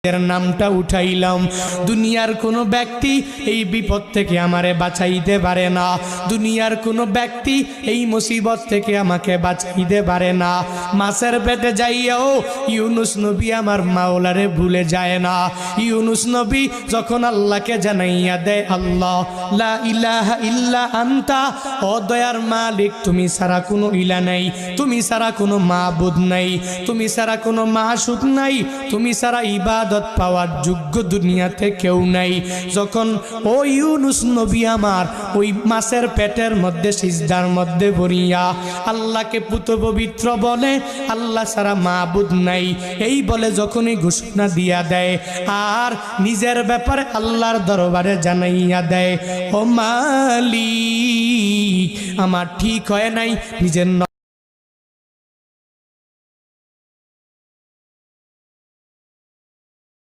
এর নামটা উঠাইলাম। দুনিয়ার কোনো ব্যক্তি এই বিপদ থেকে আমারে বাঁচাইতে পারে না, দুনিয়ার কোনো ব্যক্তি এই মুসিবত থেকে আমাকে বাঁচাইতে পারে না। মাছের পেটে যাইয়াও ইউনুস নবী আমার মাওলারে ভুলে যায় না। ইউনুস নবী যখন আল্লাহকে জানাইয়া দেয়, আল্লাহ লা ইলাহা ইল্লা আনতা, ও দয়ার মালিক তুমি ছাড়া কোনো ইলা নাই, তুমি ছাড়া কোনো মাবুদ নাই, তুমি ছাড়া কোনো মাসুক নাই, তুমি ছাড়া ইবাদত পাওয়ার যোগ্য দুনিয়াতে কেউ নাই। যখন ও ইউনুস নবী আমার ওই মাছের পেটের মধ্যে সিজদার মধ্যে পড়িয়া আল্লাহকে পুত পবিত্র বলে, আল্লাহ ছাড়া মাবুদ নাই এই বলে যখনই ঘোষণা দিয়া দেয় আর নিজের ব্যাপারে আল্লাহর দরবারে জানাইয়া দেয়, ও মালিক আমার ঠিক হয় নাই, নিজের